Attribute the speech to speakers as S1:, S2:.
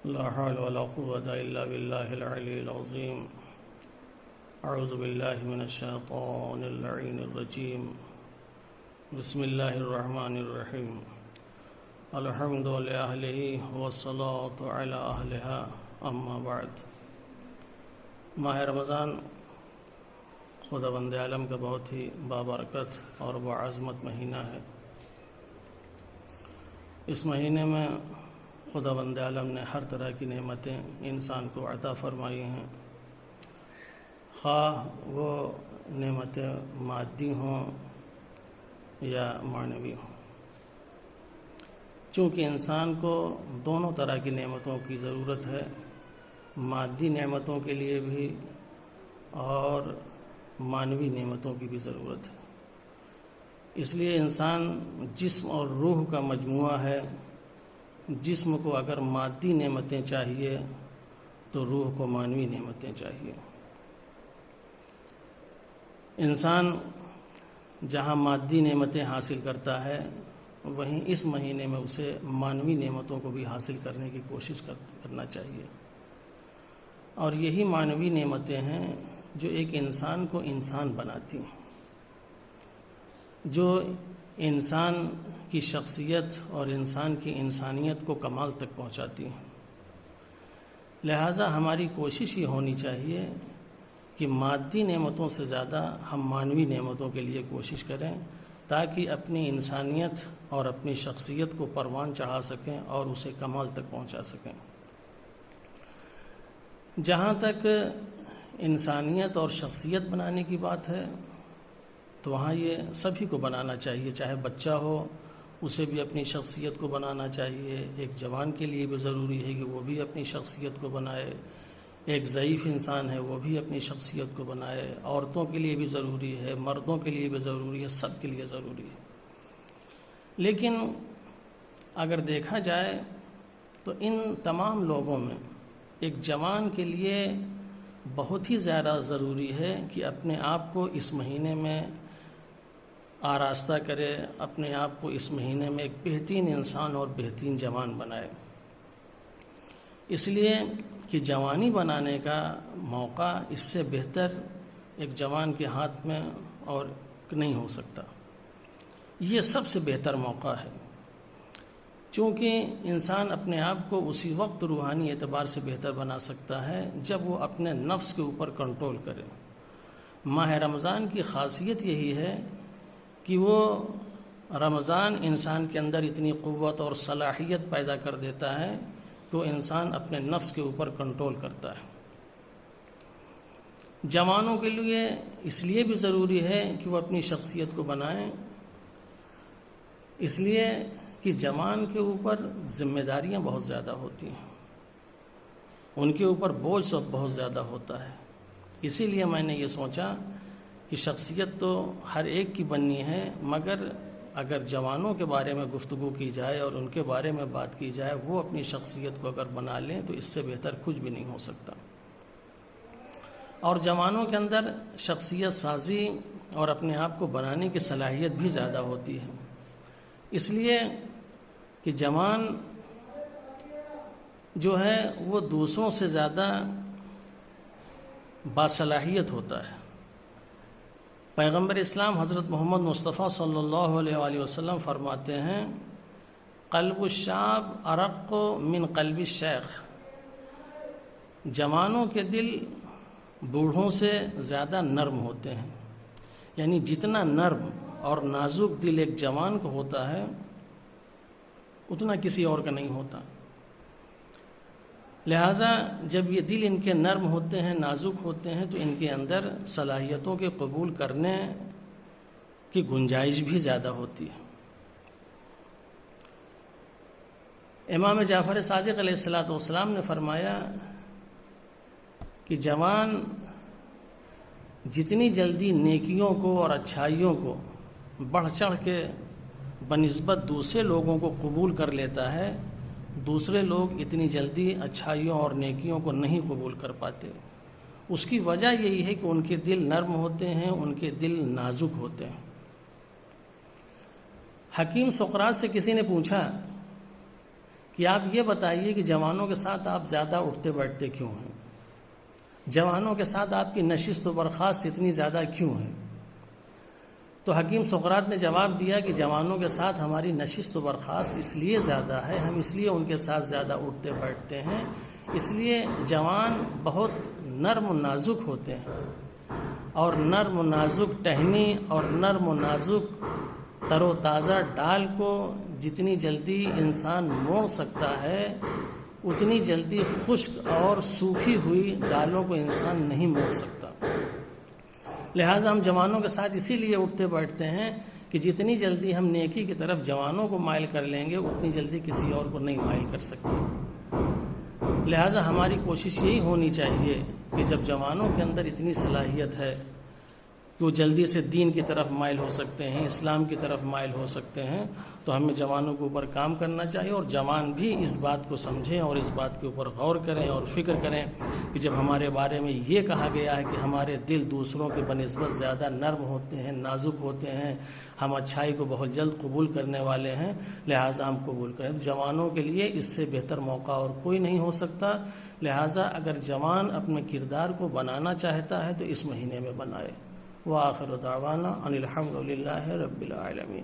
S1: لا حول ولا قوة إلا بالله العلي العظيم. أعوذ بالله من الشيطان اللعين الرجيم. بسم الله الرحمن الرحيم. الحمد لأهله والصلاة على أهلها. أما بعد. ماہ رمضان خداوند عالم کا بہت ہی بابرکت اور باعظمت مہینہ ہے. اس مہینے میں خداوند عالم نے ہر طرح کی نعمتیں انسان کو عطا فرمائی ہیں، خواہ وہ نعمتیں مادی ہوں یا معنوی ہوں. چونکہ انسان کو دونوں طرح کی نعمتوں کی ضرورت ہے، مادی نعمتوں کے لیے بھی اور معنوی نعمتوں کی بھی ضرورت ہے. اس لیے انسان جسم اور روح کا مجموعہ ہے. جسم کو اگر مادی نعمتیں چاہیے تو روح کو معنوی نعمتیں چاہیے. انسان جہاں مادی نعمتیں حاصل کرتا ہے وہیں اس مہینے میں اسے معنوی نعمتوں کو بھی حاصل کرنے کی کوشش کرنا چاہیے. اور یہی معنوی نعمتیں ہیں جو ایک انسان کو انسان بناتی ہیں، جو انسان کی شخصیت اور انسان کی انسانیت کو کمال تک پہنچاتی ہیں. لہٰذا ہماری کوشش یہ ہونی چاہیے کہ مادی نعمتوں سے زیادہ ہم معنوی نعمتوں کے لیے کوشش کریں تاکہ اپنی انسانیت اور اپنی شخصیت کو پروان چڑھا سکیں اور اسے کمال تک پہنچا سکیں. جہاں تک انسانیت اور شخصیت بنانے کی بات ہے تو وہاں یہ سبھی کو بنانا چاہیے، چاہے بچہ ہو اسے بھی اپنی شخصیت کو بنانا چاہیے. ایک جوان کے لیے بھی ضروری ہے کہ وہ بھی اپنی شخصیت کو بنائے. ایک ضعیف انسان ہے وہ بھی اپنی شخصیت کو بنائے. عورتوں کے لیے بھی ضروری ہے، مردوں کے لیے بھی ضروری ہے، سب کے لیے ضروری ہے. لیکن اگر دیکھا جائے تو ان تمام لوگوں میں ایک جوان کے لیے بہت ہی زیادہ ضروری ہے کہ اپنے آپ کو اس مہینے میں آراستہ کرے، اپنے آپ کو اس مہینے میں ایک بہترین انسان اور بہترین جوان بنائے. اس لیے کہ جوانی بنانے کا موقع اس سے بہتر ایک جوان کے ہاتھ میں اور نہیں ہو سکتا. یہ سب سے بہتر موقع ہے، چونکہ انسان اپنے آپ کو اسی وقت روحانی اعتبار سے بہتر بنا سکتا ہے جب وہ اپنے نفس کے اوپر کنٹرول کرے. ماہ رمضان کی خاصیت یہی ہے کہ وہ رمضان انسان کے اندر اتنی قوت اور صلاحیت پیدا کر دیتا ہے کہ وہ انسان اپنے نفس کے اوپر کنٹرول کرتا ہے. جوانوں کے لیے اس لیے بھی ضروری ہے کہ وہ اپنی شخصیت کو بنائیں، اس لیے کہ جوان کے اوپر ذمہ داریاں بہت زیادہ ہوتی ہیں، ان کے اوپر بوجھ سب بہت زیادہ ہوتا ہے. اسی لیے میں نے یہ سوچا کہ شخصیت تو ہر ایک کی بننی ہے، مگر اگر جوانوں کے بارے میں گفتگو کی جائے اور ان کے بارے میں بات کی جائے، وہ اپنی شخصیت کو اگر بنا لیں تو اس سے بہتر کچھ بھی نہیں ہو سکتا. اور جوانوں کے اندر شخصیت سازی اور اپنے آپ کو بنانے کی صلاحیت بھی زیادہ ہوتی ہے. اس لیے کہ جوان جو ہے وہ دوسروں سے زیادہ باصلاحیت ہوتا ہے. پیغمبر اسلام حضرت محمد مصطفیٰ صلی اللہ علیہ وآلہ وسلم فرماتے ہیں، قلب الشاب ارق من قلب الشیخ. جوانوں کے دل بوڑھوں سے زیادہ نرم ہوتے ہیں. یعنی جتنا نرم اور نازک دل ایک جوان کو ہوتا ہے اتنا کسی اور کا نہیں ہوتا. لہٰذا جب یہ دل ان کے نرم ہوتے ہیں، نازک ہوتے ہیں، تو ان کے اندر صلاحیتوں کے قبول کرنے کی گنجائش بھی زیادہ ہوتی ہے. امام جعفر صادق علیہ السلام نے فرمایا کہ جوان جتنی جلدی نیکیوں کو اور اچھائیوں کو بڑھ چڑھ کے بنسبت دوسرے لوگوں کو قبول کر لیتا ہے، دوسرے لوگ اتنی جلدی اچھائیوں اور نیکیوں کو نہیں قبول کر پاتے. اس کی وجہ یہی ہے کہ ان کے دل نرم ہوتے ہیں، ان کے دل نازک ہوتے ہیں. حکیم سقراط سے کسی نے پوچھا کہ آپ یہ بتائیے کہ جوانوں کے ساتھ آپ زیادہ اٹھتے بیٹھتے کیوں ہیں؟ جوانوں کے ساتھ آپ کی نشست و برخاست اتنی زیادہ کیوں ہے؟ تو حکیم سقراط نے جواب دیا کہ جوانوں کے ساتھ ہماری نشست و برخاست اس لیے زیادہ ہے، ہم اس لیے ان کے ساتھ زیادہ اٹھتے بیٹھتے ہیں، اس لیے جوان بہت نرم و نازک ہوتے ہیں، اور نرم و نازک ٹہنی اور نرم و نازک تر و تازہ ڈال کو جتنی جلدی انسان موڑ سکتا ہے اتنی جلدی خشک اور سوکھی ہوئی ڈالوں کو انسان نہیں موڑ سکتا۔ لہٰذا ہم جوانوں کے ساتھ اسی لیے اٹھتے بیٹھتے ہیں کہ جتنی جلدی ہم نیکی کی طرف جوانوں کو مائل کر لیں گے اتنی جلدی کسی اور کو نہیں مائل کر سکتے۔ لہٰذا ہماری کوشش یہی ہونی چاہیے کہ جب جوانوں کے اندر اتنی صلاحیت ہے کہ وہ جلدی سے دین کی طرف مائل ہو سکتے ہیں، اسلام کی طرف مائل ہو سکتے ہیں، تو ہمیں جوانوں کے اوپر کام کرنا چاہیے، اور جوان بھی اس بات کو سمجھیں اور اس بات کے اوپر غور کریں اور فکر کریں کہ جب ہمارے بارے میں یہ کہا گیا ہے کہ ہمارے دل دوسروں کے بنسبت زیادہ نرم ہوتے ہیں، نازک ہوتے ہیں، ہم اچھائی کو بہت جلد قبول کرنے والے ہیں، لہٰذا ہم قبول کریں۔ تو جوانوں کے لیے اس سے بہتر موقع اور کوئی نہیں ہو سکتا۔ لہٰذا اگر جوان اپنے کردار کو بنانا چاہتا ہے تو اس مہینے میں بنائے۔ وآخر دعوانا ان الحمد للہ رب العالمین۔